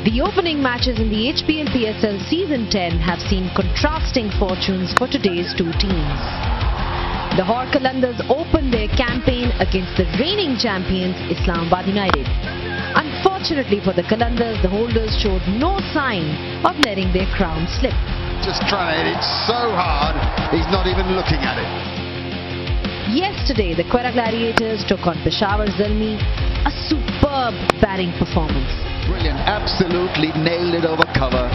The opening matches in the HBL PSL Season 10 have seen contrasting fortunes for today's two teams. Lahore Qalandars opened their campaign against the reigning champions Islamabad United. Unfortunately for the Qalandars, the holders showed no sign of letting their crown slip. Just trying to hit it so hard, he's not even looking at it. Yesterday, the Quetta Gladiators took on Peshawar Zalmi, a superb batting performance. Brilliant, absolutely nailed it over cover.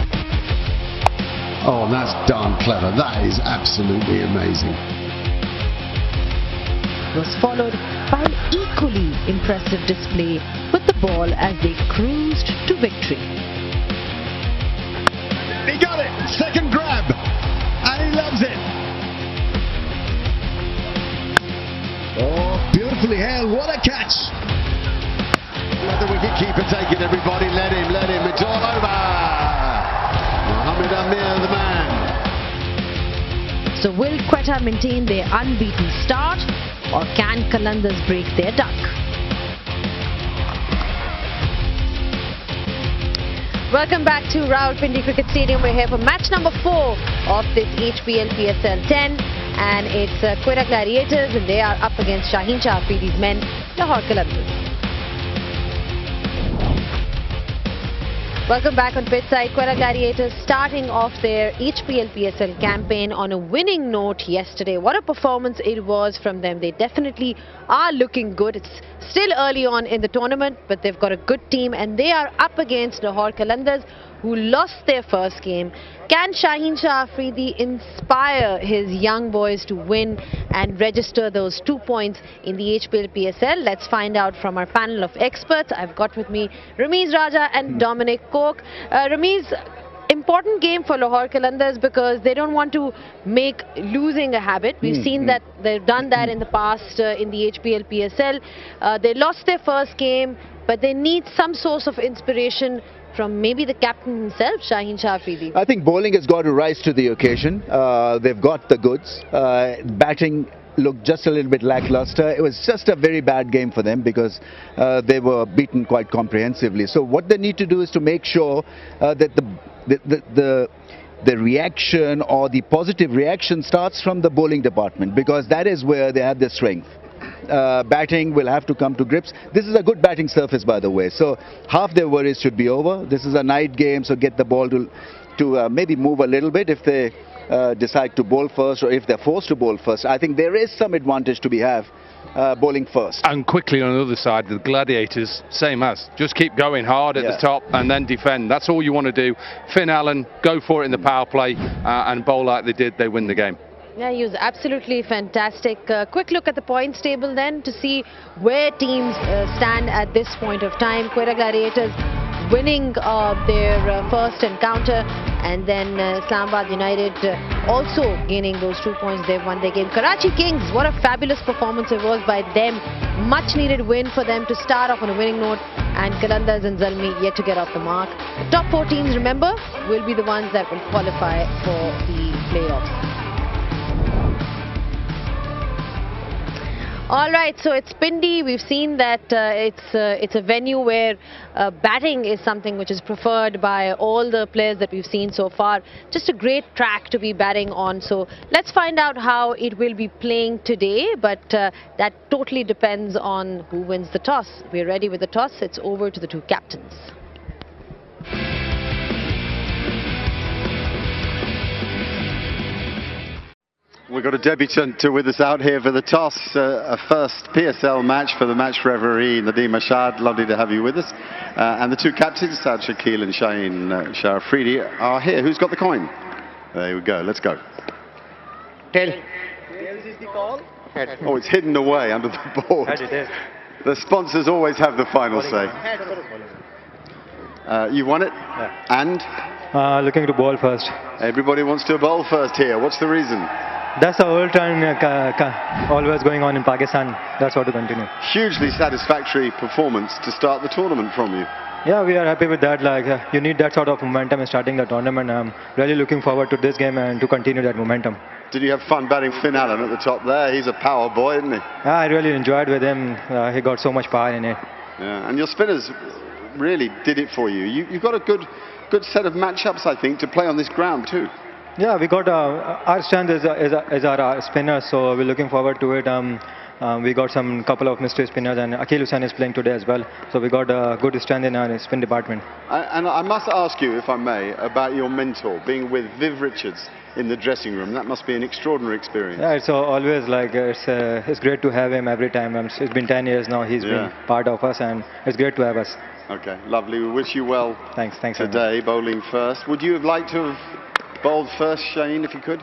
Oh, that's darn clever. That is absolutely amazing. It was followed by an equally impressive display with the ball as they cruised to victory. He got it! Second grab! And he loves it! Oh, beautifully held. What a catch! Let the wicketkeeper take it, everybody. Let him. It's all over. Mohammed Amir, the man. So will Quetta maintain their unbeaten start, or can Qalandars break their duck? Welcome back to Rawalpindi Cricket Stadium. We're here for match number 4 of this HBL PSL 10, and it's Quetta Gladiators, and they are up against Shaheen Shah Afridi's men, Lahore Qalandars. Welcome back on pitch side. Quetta Gladiators starting off their HBL PSL campaign on a winning note yesterday. What a performance it was from them. They definitely are looking good. It's still early on in the tournament, but they've got a good team, and they are up against Lahore Qalandars, who lost their first game. Can Shaheen Shah Afridi inspire his young boys to win and register those 2 points in the HBL PSL? Let's find out from our panel of experts. I've got with me Ramiz Raja and Dominic Koch. Ramiz, important game for Lahore Qalandars because they don't want to make losing a habit. We've seen that they've done that in the past in the HBL PSL. They lost their first game, but they need some source of inspiration from maybe the captain himself, Shaheen Shah Afridi. I think bowling has got to rise to the occasion. They've got the goods. Batting looked just a little bit lackluster. It was just a very bad game for them because they were beaten quite comprehensively. So what they need to do is to make sure that the reaction or the positive reaction starts from the bowling department, because that is where they have their strength. Batting will have to come to grips. This is a good batting surface, by the way, so half their worries should be over. This is a night game, so get the ball to maybe move a little bit if they decide to bowl first, or if they're forced to bowl first. I think there is some advantage to be bowling first. And quickly on the other side, the Gladiators, same as. Just keep going hard at the top and then defend. That's all you want to do. Finn Allen, go for it in the power play and bowl like they did, they win the game. Yeah, he was absolutely fantastic. Quick look at the points table then to see where teams stand at this point of time. Quetta Gladiators winning their first encounter, and then Islamabad United also gaining those 2 points. They've won their game. Karachi Kings, what a fabulous performance it was by them. Much needed win for them to start off on a winning note, and Qalandars and Zalmi yet to get off the mark. The top 4 teams, remember, will be the ones that will qualify for the playoffs. All right, so it's Pindi. We've seen that it's a venue where batting is something which is preferred by all the players that we've seen so far. Just a great track to be batting on. So let's find out how it will be playing today. But that totally depends on who wins the toss. We're ready with the toss. It's over to the two captains. We've got a debutant with us out here for the toss, a first PSL match for the match referee, Nadeem Ashad. Lovely to have you with us. And the two captains, Saad Shakil and Shaheen Shah Afridi, are here. Who's got the coin? There we go, let's go. Tail. Tails is the call. Head. Oh, it's hidden away under the board. Head it is. The sponsors always have the final say. You won it? Yeah. And? Looking to bowl first. Everybody wants to bowl first here. What's the reason? That's the old trend always going on in Pakistan. That's what to continue. Hugely satisfactory performance to start the tournament from you. Yeah, we are happy with that. Like you need that sort of momentum in starting the tournament. I'm really looking forward to this game and to continue that momentum. Did you have fun batting Finn Allen at the top there? He's a power boy, isn't he? Yeah, I really enjoyed with him. He got so much power in it. Yeah, and your spinners really did it for you. You've got a good set of matchups, I think, to play on this ground too. Yeah, we got our strength is our spinners, so we're looking forward to it. We got some couple of mystery spinners, and Akil Hussain is playing today as well. So we got good strength in our spin department. And I must ask you, if I may, about your mentor, being with Viv Richards in the dressing room. That must be an extraordinary experience. Yeah, it's always like it's great to have him every time. It's been 10 years now. He's been part of us, and it's great to have us. Okay, lovely. We wish you well. Thanks. Today, bowling first. Would you have liked to have bowled first, Shaheen, if you could?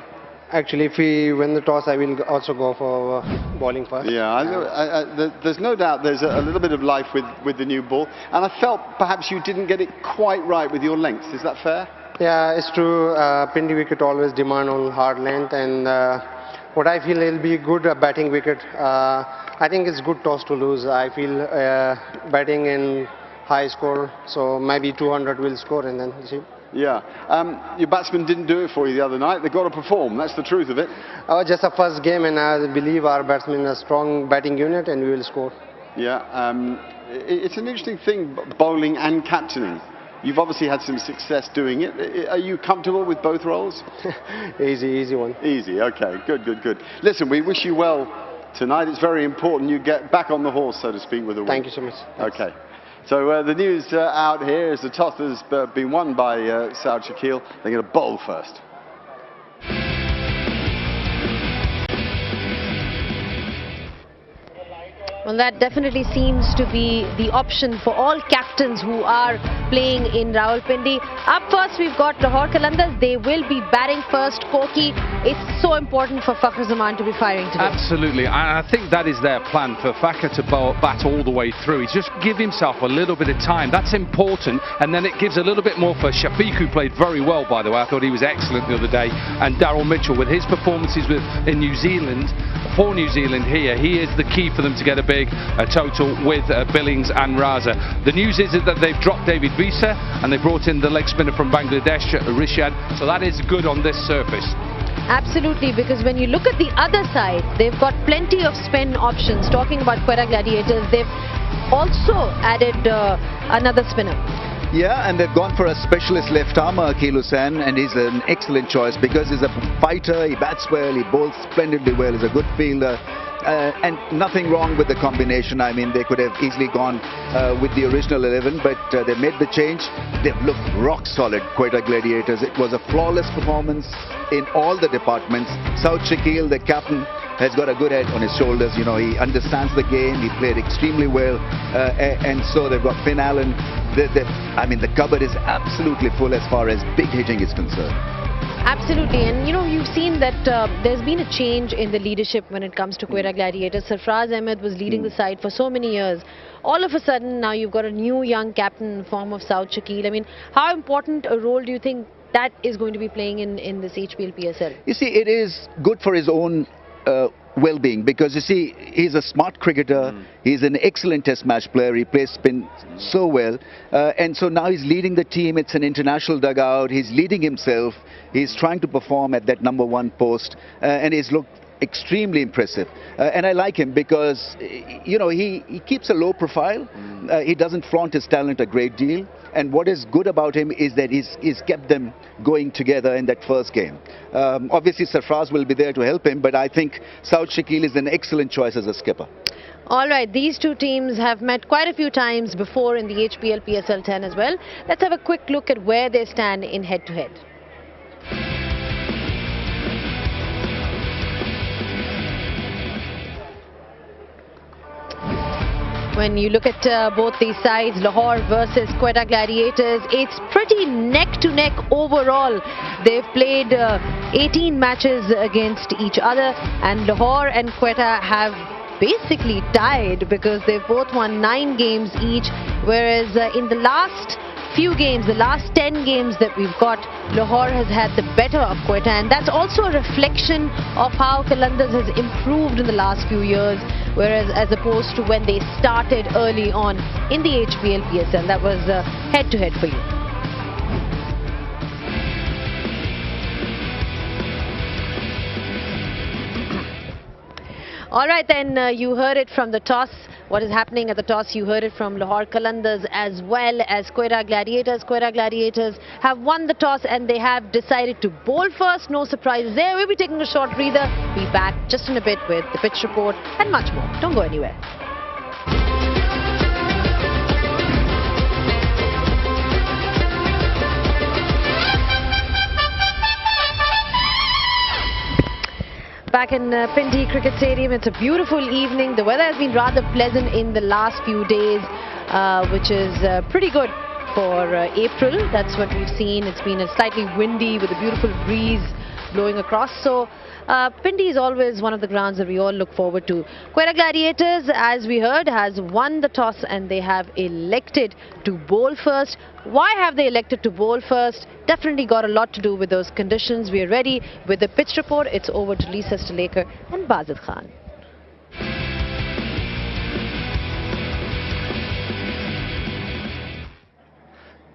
Actually, if we win the toss, I will also go for bowling first. Yeah, there's no doubt there's a little bit of life with the new ball. And I felt perhaps you didn't get it quite right with your length. Is that fair? Yeah, it's true. Pindi wicket always demand on hard length, and what I feel it'll be good batting wicket. I think it's good toss to lose. I feel batting in high score, so maybe 200 will score, and then see. Yeah, your batsmen didn't do it for you the other night. They've got to perform. That's the truth of it. Just a first game, and I believe our batsmen are a strong batting unit, and we will score. Yeah, it's an interesting thing, bowling and captaining. You've obviously had some success doing it. Are you comfortable with both roles? Easy one. Easy, okay, good. Listen, we wish you well tonight. It's very important you get back on the horse, so to speak, with a win. Thank you so much. Thanks. Okay. So the news out here is the toss has been won by Saud Shakeel. They're going to bowl first. Well, that definitely seems to be the option for all captains who are playing in Rawalpindi. Up first, we've got Lahore Qalandars. They will be batting first. Koki, it's so important for Fakhar Zaman to be firing today. Absolutely, and I think that is their plan, for Fakhar to bat all the way through. He's just give himself a little bit of time. That's important, and then it gives a little bit more for Shafiq, who played very well, by the way. I thought he was excellent the other day. And Daryl Mitchell, with his performances in New Zealand, for New Zealand here, he is the key for them to get a big total with Billings and Raza. The news is that they've dropped David Visa and they brought in the leg spinner from Bangladesh, Rishad, so that is good on this surface. Absolutely, because when you look at the other side, they've got plenty of spin options. Talking about Quetta Gladiators, they've also added another spinner. Yeah, and they've gone for a specialist left armer, Akil Hussain, and he's an excellent choice because he's a fighter, he bats well, he bowls splendidly well, he's a good fielder. And nothing wrong with the combination. I mean, they could have easily gone with the original 11, but they made the change. They've looked rock solid, Quetta Gladiators. It was a flawless performance in all the departments. Saud Shakeel, the captain, has got a good head on his shoulders. You know, he understands the game. He played extremely well. And so they've got Finn Allen. I mean, the cupboard is absolutely full as far as big hitting is concerned. Absolutely, and you know, you've seen that there's been a change in the leadership when it comes to Quetta Gladiators. Sarfraz Ahmed was leading the side for so many years. All of a sudden, now you've got a new young captain in the form of Saud Shakeel. I mean, how important a role do you think that is going to be playing in this HBL PSL? You see, it is good for his own well-being, because you see, he's a smart cricketer, he's an excellent test match player, he plays spin so well, and so now he's leading the team. It's an international dugout, he's leading himself, he's trying to perform at that #1 post, and he's looked extremely impressive. And I like him because, you know, he keeps a low profile, he doesn't flaunt his talent a great deal, and what is good about him is that he's kept them going together in that first game. Obviously Sarfraz will be there to help him, but I think Saud Shakeel is an excellent choice as a skipper. All right, these two teams have met quite a few times before in the HBL PSL 10 as well. Let's have a quick look at where they stand in head-to-head. When you look at both these sides, Lahore versus Quetta Gladiators, it's pretty neck-to-neck overall. They've played 18 matches against each other, and Lahore and Quetta have basically tied because they've both won 9 games each, whereas in the last few games, the last 10 games that we've got, Lahore has had the better of Quetta, and that's also a reflection of how Qalandars has improved in the last few years, whereas as opposed to when they started early on in the HBL PSL. That was head-to-head for you. All right, then you heard it from the toss. what is happening at the toss. You heard it from Lahore Qalandars as well as Quetta Gladiators. Quetta Gladiators have won the toss and they have decided to bowl first. No surprises there. We'll be taking a short breather. Be back just in a bit with the pitch report and much more. Don't go anywhere. Back in Pindi Cricket Stadium, it's a beautiful evening. The weather has been rather pleasant in the last few days, which is pretty good for April. That's what we've seen. It's been slightly windy with a beautiful breeze blowing across. So Pindi is always one of the grounds that we all look forward to. Quetta Gladiators, as we heard, has won the toss and they have elected to bowl first. Why have they elected to bowl first? Definitely got a lot to do with those conditions. We are ready with the pitch report. It's over to Lisa Stalekar and Bazid Khan.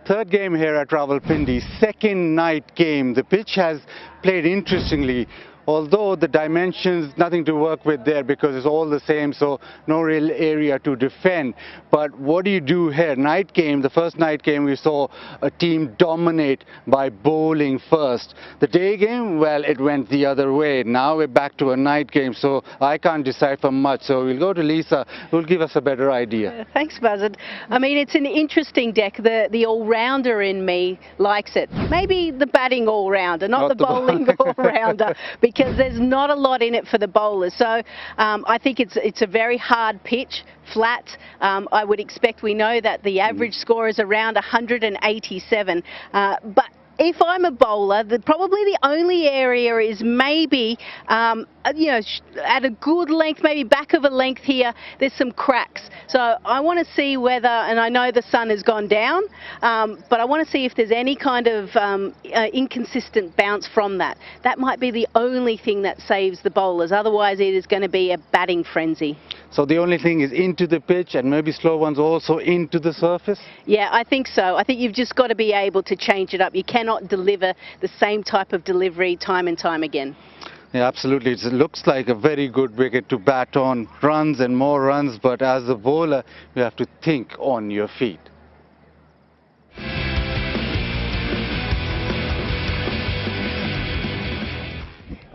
Third game here at Rawalpindi, second night game. The pitch has played interestingly, although the dimensions, nothing to work with there because it's all the same, so no real area to defend. But what do you do here? Night game, the first night game, we saw a team dominate by bowling first. The day game, well, it went the other way. Now we're back to a night game, so I can't decipher much. So we'll go to Lisa, who'll give us a better idea. Thanks, Bazid. I mean, it's an interesting deck. The all-rounder in me likes it. Maybe the batting all-rounder, not the bowling all-rounder, because there's not a lot in it for the bowlers. So I think it's a very hard pitch, flat. I would expect, we know that the average score is around 187. But if I'm a bowler, probably the only area is maybe, you know, at a good length, maybe back of a length here, there's some cracks. So I want to see whether, and I know the sun has gone down, but I want to see if there's any kind of inconsistent bounce from that. That might be the only thing that saves the bowlers. Otherwise, it is going to be a batting frenzy. So the only thing is into the pitch and maybe slow ones also into the surface? Yeah, I think so. I think you've just got to be able to change it up. You cannot deliver the same type of delivery time and time again. Yeah, absolutely. It looks like a very good wicket to bat on. Runs and more runs, but as a bowler, you have to think on your feet.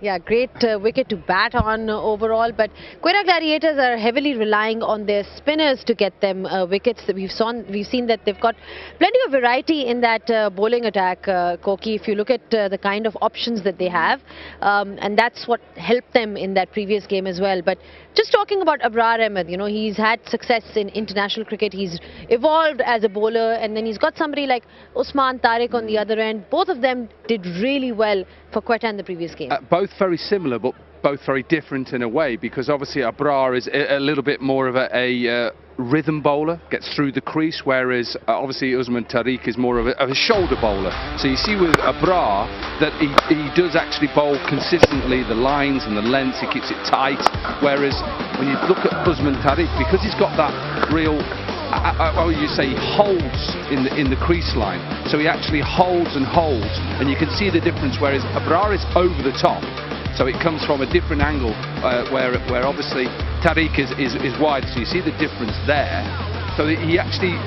Yeah, great wicket to bat on overall, but Quetta Gladiators are heavily relying on their spinners to get them wickets. We've seen that they've got plenty of variety in that bowling attack, Koki, if you look at the kind of options that they have, and that's what helped them in that previous game as well. But just talking about Abrar Ahmed, you know, he's had success in international cricket. He's evolved as a bowler, and then he's got somebody like Usman Tariq on the other end. Both of them did really well for Quetta in the previous game. Both very similar, but both very different in a way, because obviously Abrar is a little bit more of a rhythm bowler, gets through the crease, whereas obviously Usman Tariq is more of a shoulder bowler. So you see with Abrar that he does actually bowl consistently, the lines and the lengths, he keeps it tight, whereas when you look at Usman Tariq, because he's got that real, you say, he holds in the crease line, so he actually holds and holds, and you can see the difference, whereas Abrar is over the top, so it comes from a different angle, where obviously Tariq is wide, so you see the difference there. So he actually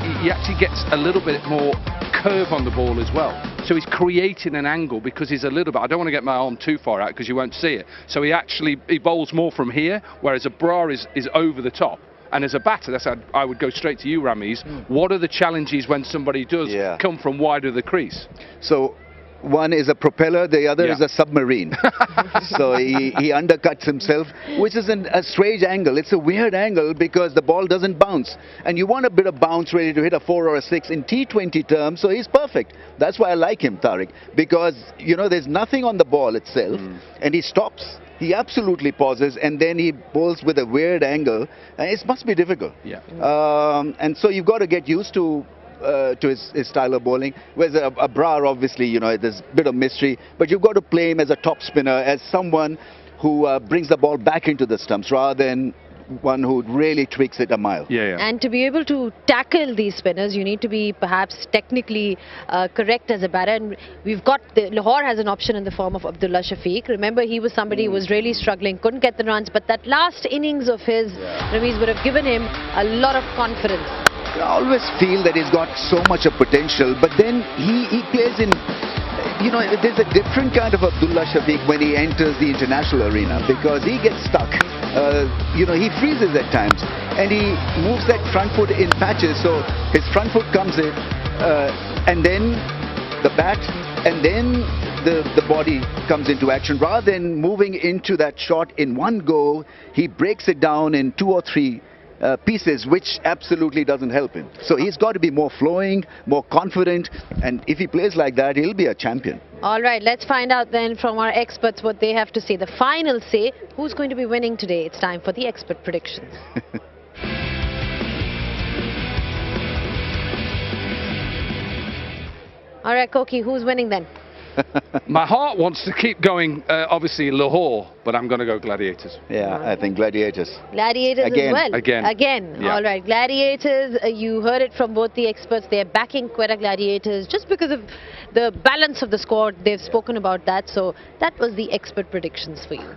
gets a little bit more curve on the ball as well. So he's creating an angle because he's a little bit, I don't want to get my arm too far out because you won't see it. So he bowls more from here, whereas Abrar is over the top. And as a batter, that's how I would go straight to you, Ramiz. What are the challenges when somebody does come from wide of the crease? So one is a propeller, the other is a submarine. So he undercuts himself, which is a strange angle. It's a weird angle because the ball doesn't bounce. And you want a bit of bounce ready to hit a 4 or a 6 in T20 terms, so he's perfect. That's why I like him, Tariq, because, you know, there's nothing on the ball itself, and he stops. He absolutely pauses, and then he bowls with a weird angle. And it must be difficult. Yeah. And so you've got to get used to his style of bowling. Whereas Abrar, obviously, you know, there's a bit of mystery, but you've got to play him as a top spinner, as someone who brings the ball back into the stumps rather than one who really tweaks it a mile. And to be able to tackle these spinners, you need to be perhaps technically correct as a batter. And we've got Lahore has an option in the form of Abdullah Shafiq. Remember, he was somebody who was really struggling, couldn't get the runs, but that last innings of his, Rameez, would have given him a lot of confidence. I always feel that he's got so much of potential, but then he plays in, you know, there's a different kind of Abdullah Shafiq when he enters the international arena, because he gets stuck. You know, he freezes at times, and he moves that front foot in patches, so his front foot comes in, and then the bat, and then the body comes into action. Rather than moving into that shot in one go, he breaks it down in 2 or 3 pieces, which absolutely doesn't help him. So he's got to be more flowing, more confident, and if he plays like that, he'll be a champion. All right, let's find out then from our experts what they have to say. The final say, who's going to be winning today? It's time for the expert predictions. All right, Koki, who's winning then? My heart wants to keep going, obviously Lahore, but I'm going to go Gladiators. Yeah, I think Gladiators. Gladiators again. as well. Again. Yeah. All right, Gladiators, you heard it from both the experts. They're backing Quetta Gladiators just because of the balance of the squad. They've spoken about that. So that was the expert predictions for you.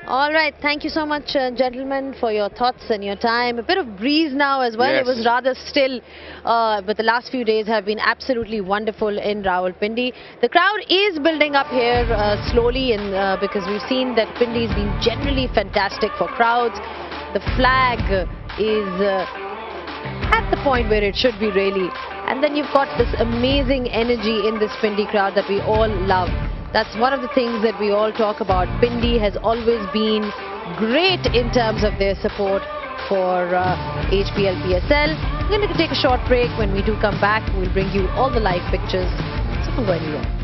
All right, thank you so much, gentlemen, for your thoughts and your time. A bit of breeze now as well. Yes. It was rather still, but the last few days have been absolutely wonderful in Rawalpindi. The crowd is building up here slowly, and because we've seen that Pindi has been generally fantastic for crowds. The flag is at the point where it should be really. And then you've got this amazing energy in this Pindi crowd that we all love. That's one of the things that we all talk about. Pindi has always been great in terms of their support for HBL PSL. We're going to take a short break. When we do come back, we'll bring you all the live pictures. So don't go anywhere.